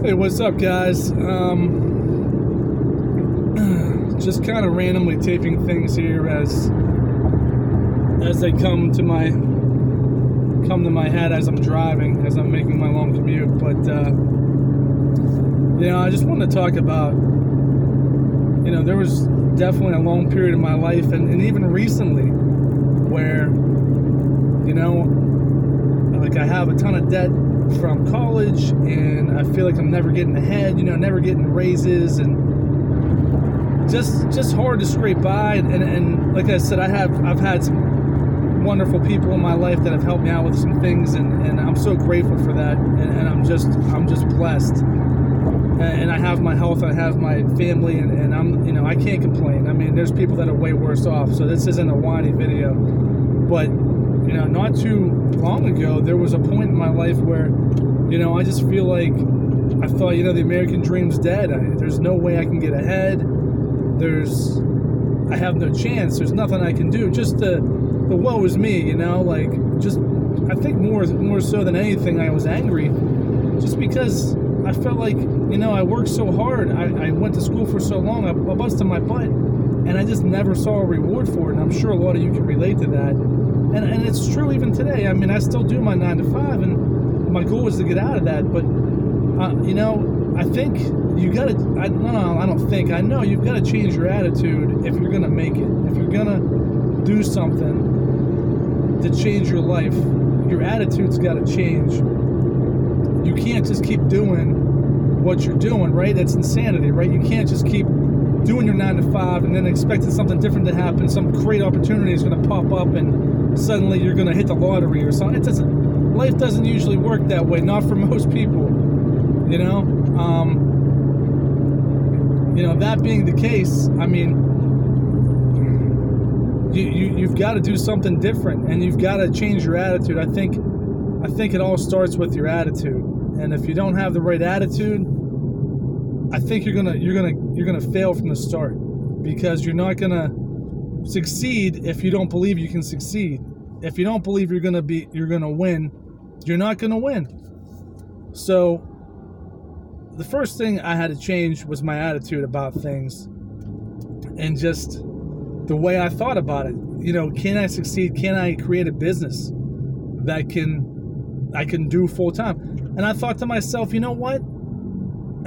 Hey, what's up, guys? Just kind of randomly taping things here as they come to my head as I'm driving, as I'm making my long commute. But I just wanted to talk about, there was definitely a long period of my life, and even recently, where like I have a ton of debt from college, and I feel like I'm never getting ahead, never getting raises, and just hard to scrape by. And like I said, I've had some wonderful people in my life that have helped me out with some things, and I'm so grateful for that, and I'm just blessed. And I have my health, I have my family, and I'm, I can't complain. I mean, there's people that are way worse off, so this isn't a whiny video. But, not too long ago, there was a point in my life where, I just feel like I thought, the American dream's dead. There's no way I can get ahead. I have no chance. There's nothing I can do. Just the woe is me, I think more so than anything, I was angry just because I felt like, I worked so hard. I went to school for so long. I busted my butt, and I just never saw a reward for it. And I'm sure a lot of you can relate to that. And it's true even today. I mean, I still do my 9 to 5, and my goal is to get out of that. But, I think you got to, I know you've got to change your attitude if you're going to make it. If you're going to do something to change your life, your attitude's got to change. You can't just keep doing what you're doing, right? That's insanity, right? You can't just keep doing your 9 to 5 and then expecting something different to happen. Some great opportunity is going to pop up, and suddenly you're going to hit the lottery or something. Life doesn't usually work that way, not for most people, that being the case, I mean, you've got to do something different, and you've got to change your attitude. I think it all starts with your attitude. And if you don't have the right attitude, I think you're gonna fail from the start, because you're not gonna succeed if you don't believe you can succeed. If you don't believe you're gonna win, you're not gonna win. So the first thing I had to change was my attitude about things, and just the way I thought about it. Can I succeed? Can I create a business that I can do full time? And I thought to myself, you know what?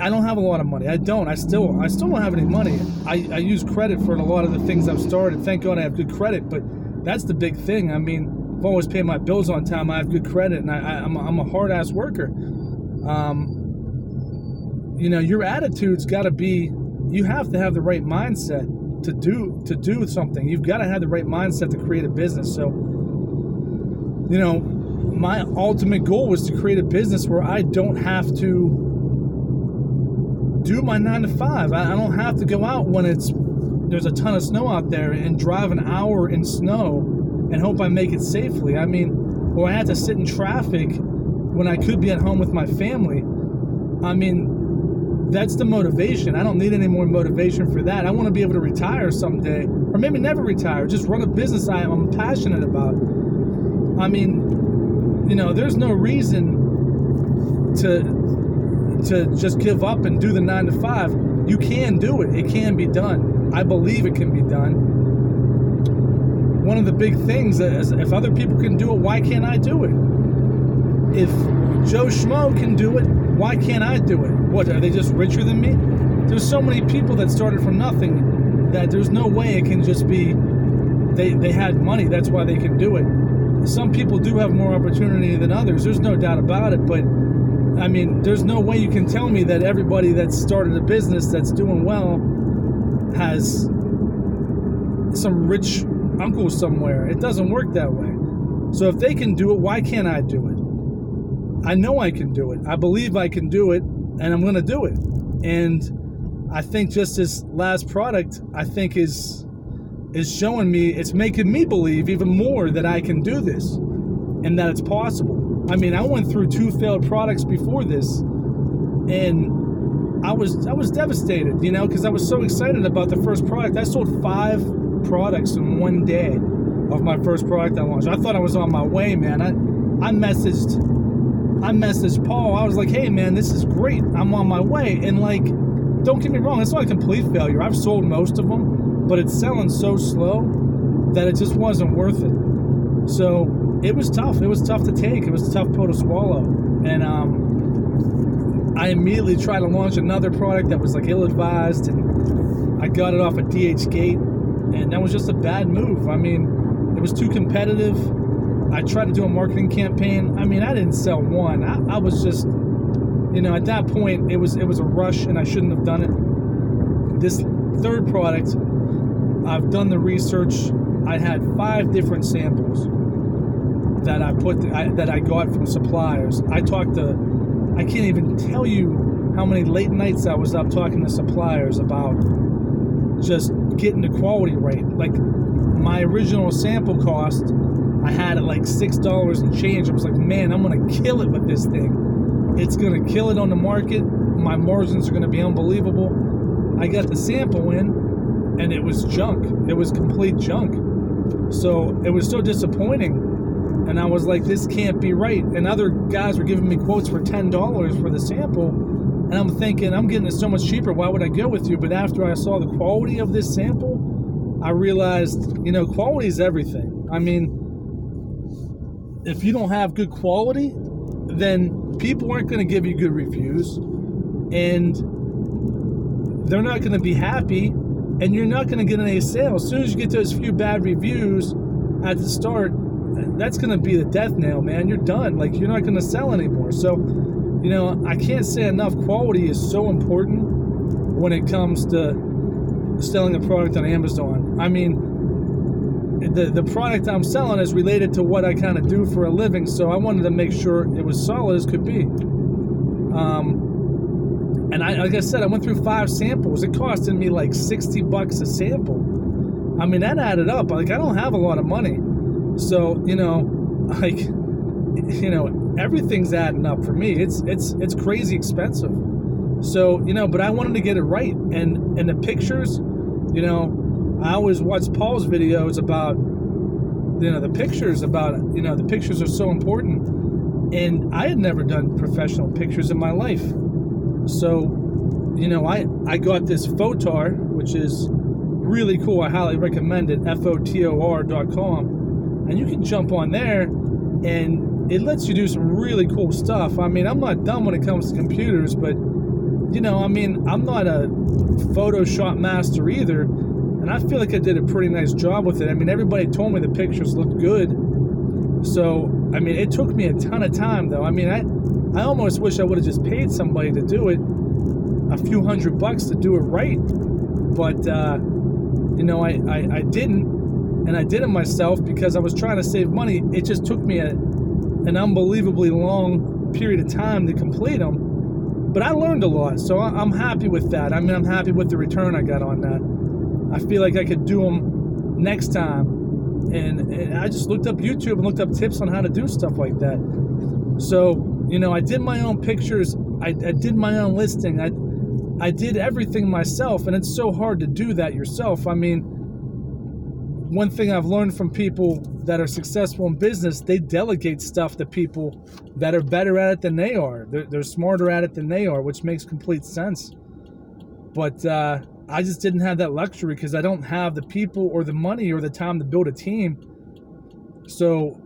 I don't have a lot of money. I still don't have any money. I use credit for a lot of the things I've started. Thank God I have good credit, but that's the big thing. I mean, I've always paid my bills on time. I have good credit, and I'm a hard-ass worker. Your attitude's got to be, you have to have the right mindset to do something. You've got to have the right mindset to create a business. So, my ultimate goal was to create a business where I don't have to do my 9 to 5. I don't have to go out when there's a ton of snow out there and drive an hour in snow and hope I make it safely. I mean, or I have to sit in traffic when I could be at home with my family. I mean, that's the motivation. I don't need any more motivation for that. I want to be able to retire someday, or maybe never retire, just run a business I'm passionate about. I mean, there's no reason to just give up and do the 9 to 5. You can do it. It can be done. I believe it can be done. One of the big things is, if other people can do it, why can't I do it? If Joe Schmo can do it, why can't I do it? What, are they just richer than me? There's so many people that started from nothing that there's no way it can just be they had money, that's why they can do it. Some people do have more opportunity than others. There's no doubt about it. But, I mean, there's no way you can tell me that everybody that's started a business that's doing well has some rich uncle somewhere. It doesn't work that way. So if they can do it, why can't I do it? I know I can do it. I believe I can do it, and I'm going to do it. And I think just this last product, I think is showing me, it's making me believe even more that I can do this and that it's possible. I mean, I went through 2 failed products before this, and I was devastated, because I was so excited about the first product. I sold 5 products in one day of my first product I launched. I thought I was on my way, man. I messaged I messaged Paul. I was like, hey, man, this is great. I'm on my way. And, like, don't get me wrong. It's not a complete failure. I've sold most of them, but it's selling so slow that it just wasn't worth it. So it was tough. It was tough to take. It was a tough pill to swallow. And I immediately tried to launch another product that was, like, ill-advised, and I got it off of DH Gate, and that was just a bad move. I mean, it was too competitive. I tried to do a marketing campaign. I mean, I didn't sell one. I was just, at that point, it was a rush, and I shouldn't have done it. This third product, I've done the research. I had 5 different samples that I got from suppliers. I can't even tell you how many late nights I was up talking to suppliers about just getting the quality right. Like, my original sample cost, I had it like $6 and change. I was like, man, I'm going to kill it with this thing. It's going to kill it on the market. My margins are going to be unbelievable. I got the sample in, and it was junk. It was complete junk. So it was so disappointing. And I was like, this can't be right. And other guys were giving me quotes for $10 for the sample. And I'm thinking, I'm getting it so much cheaper. Why would I go with you? But after I saw the quality of this sample, I realized, quality is everything. I mean, if you don't have good quality, then people aren't going to give you good reviews. And they're not going to be happy. And you're not going to get any sales. As soon as you get those few bad reviews at the start, that's going to be the death nail, man. You're done. Like, you're not going to sell anymore. So, I can't say enough. Quality is so important when it comes to selling a product on Amazon. I mean, the product I'm selling is related to what I kind of do for a living, so I wanted to make sure it was solid as could be. And like I said, I went through 5 samples. It costed me like $60 a sample. I mean, that added up. Like, I don't have a lot of money. So, everything's adding up for me. It's crazy expensive. So, but I wanted to get it right. And the pictures, I always watch Paul's videos about, the pictures the pictures are so important. And I had never done professional pictures in my life. So, I got this Photar, which is really cool. I highly recommend it, FOTOR.com. And you can jump on there, and it lets you do some really cool stuff. I mean, I'm not dumb when it comes to computers, but, I'm not a Photoshop master either. And I feel like I did a pretty nice job with it. I mean, everybody told me the pictures looked good. So, I mean, it took me a ton of time, though. I mean, I almost wish I would have just paid somebody to do it, a few $100 to do it right. But, I didn't. And I did it myself because I was trying to save money. It just took me an unbelievably long period of time to complete them. But I learned a lot, so I'm happy with that. I mean, I'm happy with the return I got on that. I feel like I could do them next time. And I just looked up YouTube and looked up tips on how to do stuff like that. So, I did my own pictures. I did my own listing. I did everything myself, and it's so hard to do that yourself. I mean, one thing I've learned from people that are successful in business, they delegate stuff to people that are better at it than they are. They're smarter at it than they are, which makes complete sense. But I just didn't have that luxury because I don't have the people or the money or the time to build a team. So,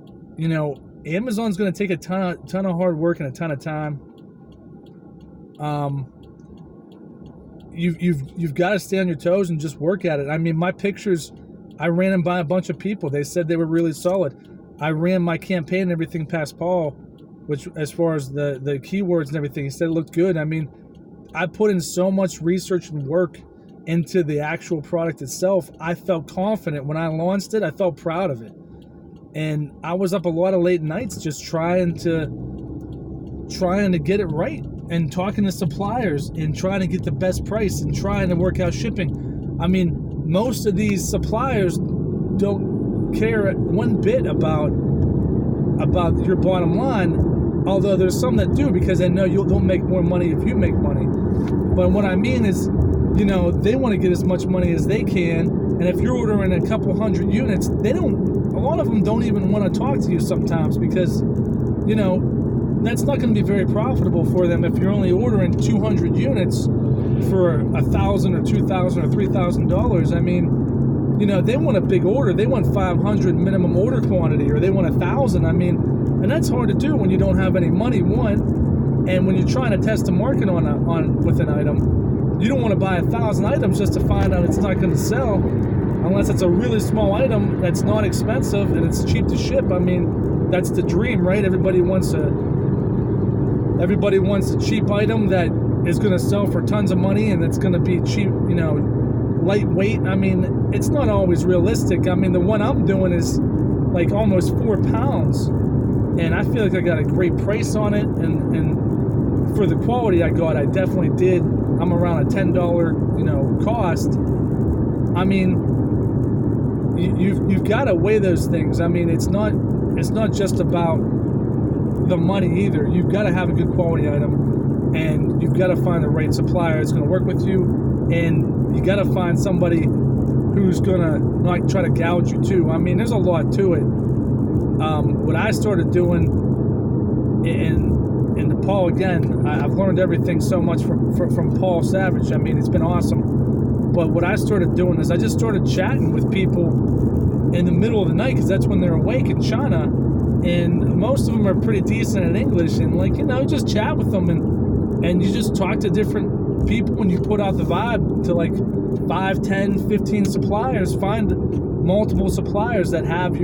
Amazon's going to take a ton of hard work and a ton of time. You've got to stay on your toes and just work at it. I mean, my pictures, I ran them by a bunch of people. They said they were really solid. I ran my campaign and everything past Paul, which, as far as the keywords and everything, he said it looked good. I mean, I put in so much research and work into the actual product itself. I felt confident when I launched it. I felt proud of it. And I was up a lot of late nights just trying to get it right and talking to suppliers and trying to get the best price and trying to work out shipping. I mean, most of these suppliers don't care one bit about your bottom line, although there's some that do because they know they'll make more money if you make money. But what I mean is, they want to get as much money as they can, and if you're ordering a couple hundred units, a lot of them don't even want to talk to you sometimes because, that's not going to be very profitable for them if you're only ordering 200 units for $1,000 or $2,000 or $3,000. I mean, you know, they want a big order. They want 500 minimum order quantity, or they want 1,000. I mean, and that's hard to do when you don't have any money, one, and when you're trying to test the market with an item. You don't want to buy 1,000 items just to find out it's not going to sell, unless it's a really small item that's not expensive and it's cheap to ship. I mean, that's the dream, right? Everybody wants a cheap item that is going to sell for tons of money and it's going to be cheap, you know, lightweight. I mean, it's not always realistic. I mean, the one I'm doing is like almost 4 pounds, and I feel like I got a great price on it, and for the quality I got, I definitely did. I'm around a $10, you know, cost. I mean, you've got to weigh those things. I mean, it's not just about the money either. You've got to have a good quality item, and you've got to find the right supplier that's going to work with you, and you got to find somebody who's going to not try to gouge you too. I mean, there's a lot to it. What I started doing in Paul, again, I've learned everything so much from Paul Savage. I mean, it's been awesome. But what I started doing is I just started chatting with people in the middle of the night, because that's when they're awake in China, and most of them are pretty decent in English, and like, you know, just chat with them, and you just talk to different people, and you put out the vibe to like 5, 10, 15 suppliers. Find multiple suppliers that have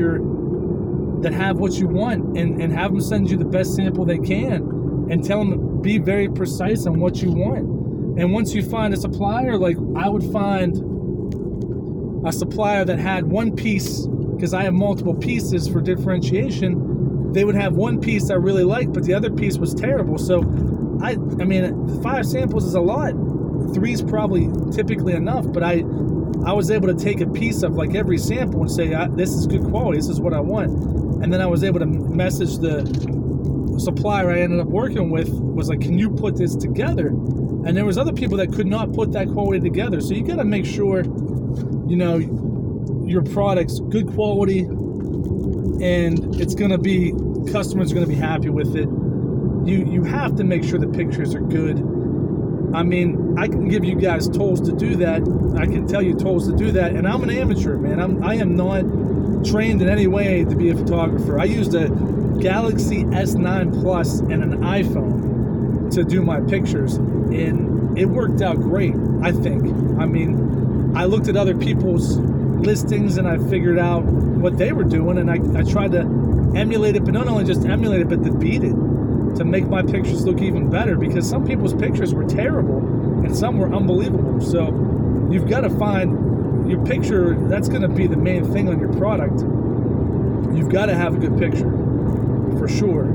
what you want, and have them send you the best sample they can, and tell them, be very precise on what you want. And once you find a supplier, like I would find a supplier that had one piece, because I have multiple pieces for differentiation, they would have one piece I really liked, but the other piece was terrible. So I mean, 5 samples is a lot. 3 is probably typically enough, but I was able to take a piece of like every sample and say, this is good quality, this is what I want. And then I was able to message the supplier I ended up working with, was like, can you put this together? And there was other people that could not put that quality together. So you got to make sure, you know, your product's good quality, and it's going to be, customers are going to be happy with it. You have to make sure the pictures are good. I mean, I can give you guys tools to do that. I can tell you tools to do that, and I'm an amateur, man. I am not trained in any way to be a photographer. I used a Galaxy S9 Plus and an iPhone to do my pictures, and it worked out great, I think. I mean, I looked at other people's listings and I figured out what they were doing, and I tried to emulate it, but not only just emulate it, but to beat it, to make my pictures look even better, because some people's pictures were terrible and some were unbelievable. So you've got to find your picture. That's going to be the main thing on your product. You've got to have a good picture, for sure.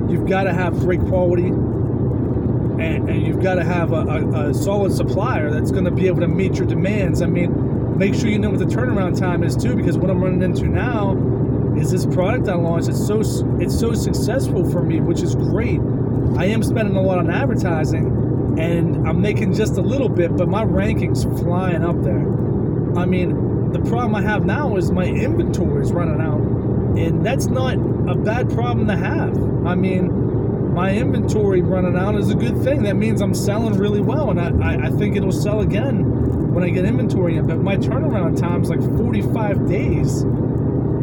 You've got to have great quality, and you've got to have a solid supplier that's going to be able to meet your demands. I mean, make sure you know what the turnaround time is too, because what I'm running into now is this product I launched. It's so successful for me, which is great. I am spending a lot on advertising, and I'm making just a little bit, but my ranking's flying up there. I mean, the problem I have now is my inventory is running out, and that's not a bad problem to have. I mean, my inventory running out is a good thing. That means I'm selling really well, and I think it'll sell again when I get inventory in. But my turnaround time's like 45 days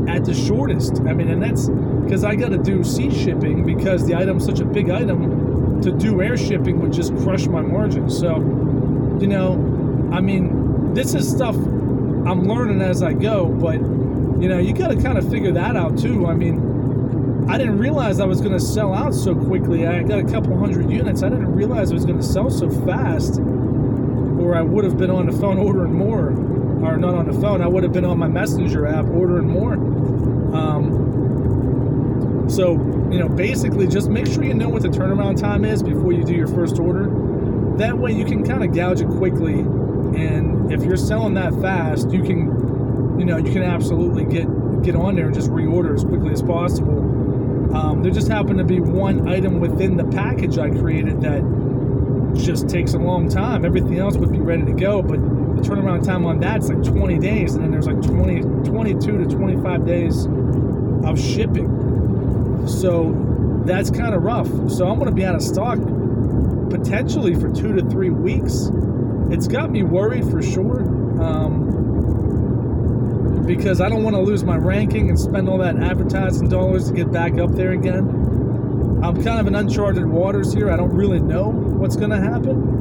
at the shortest. I mean, and that's because I got to do sea shipping, because the item's such a big item. To do air shipping would just crush my margins. So, you know, I mean, this is stuff I'm learning as I go, but, you know, you got to kind of figure that out too. I mean, I didn't realize I was going to sell out so quickly. I got a couple hundred units. I didn't realize I was going to sell so fast, or I would have been on the phone ordering more. Or not on the phone, I would have been on my messenger app ordering more. So, you know, basically just make sure you know what the turnaround time is before you do your first order. That way you can kind of gouge it quickly, and if you're selling that fast, you can, you know, you can absolutely get on there and just reorder as quickly as possible. There just happened to be one item within the package I created that just takes a long time. Everything else would be ready to go, but the turnaround time on that's like 20 days, and then there's like 22 to 25 days of shipping. So that's kind of rough. So I'm going to be out of stock potentially for 2 to 3 weeks. It's got me worried for sure, because I don't want to lose my ranking and spend all that advertising dollars to get back up there again. I'm kind of in uncharted waters here. I don't really know what's going to happen.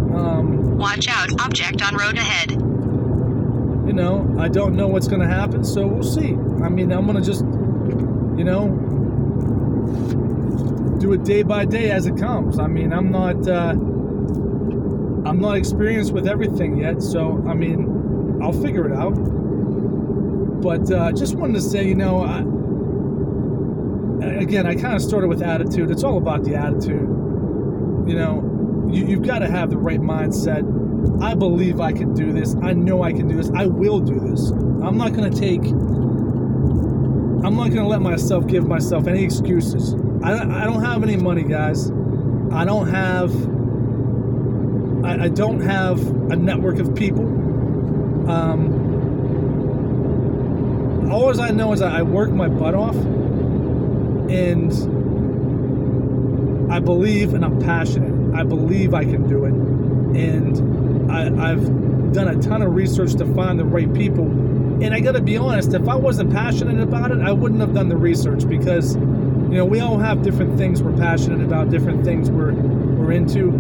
Watch out, object on road ahead. You know, I don't know what's going to happen, so we'll see. I mean, I'm going to just, you know, do it day by day as it comes. I mean, I'm not experienced with everything yet, so I mean, I'll figure it out. But just wanted to say, you know, again, I kind of started with attitude. It's all about the attitude. You know, you've got to have the right mindset. I believe I can do this. I know I can do this. I will do this. I'm not going to let myself give myself any excuses. I don't have any money, guys. I don't have a network of people. All I know is I work my butt off, and I believe, and I'm passionate. I believe I can do it, and I've done a ton of research to find the right people. And I got to be honest, if I wasn't passionate about it, I wouldn't have done the research, because, you know, we all have different things we're passionate about, different things we're into.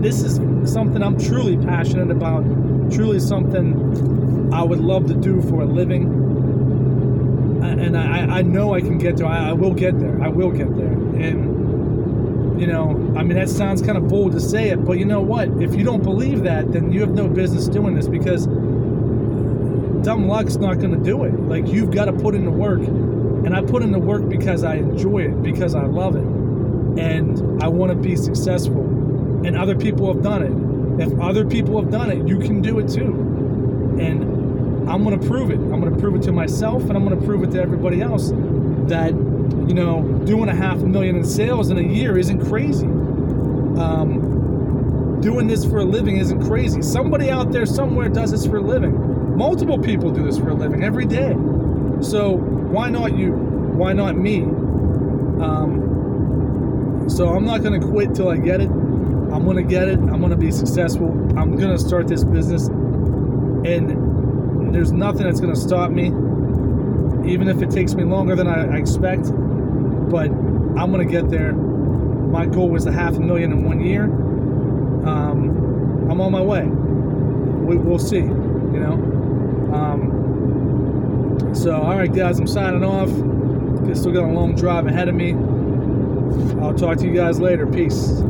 This is something I'm truly passionate about, truly something I would love to do for a living. And I know I can get there. I will get there. I will get there. And, you know, I mean, that sounds kind of bold to say it, but you know what? If you don't believe that, then you have no business doing this, because dumb luck's not going to do it. Like, you've got to put in the work. And I put in the work because I enjoy it, because I love it. And I want to be successful. And other people have done it. If other people have done it, you can do it too. And I'm going to prove it. I'm going to prove it to myself, and I'm going to prove it to everybody else that, you know, doing $500,000 in sales in a year isn't crazy. Doing this for a living isn't crazy. Somebody out there somewhere does this for a living. Multiple people do this for a living every day. So why not you? Why not me? So I'm not going to quit till I get it. I'm going to get it. I'm going to be successful. I'm going to start this business. And there's nothing that's going to stop me, even if it takes me longer than I expect. But I'm going to get there. My goal was $500,000 in 1 year. I'm on my way. We'll see, you know. So, all right, guys, I'm signing off. Still got a long drive ahead of me. I'll talk to you guys later. Peace.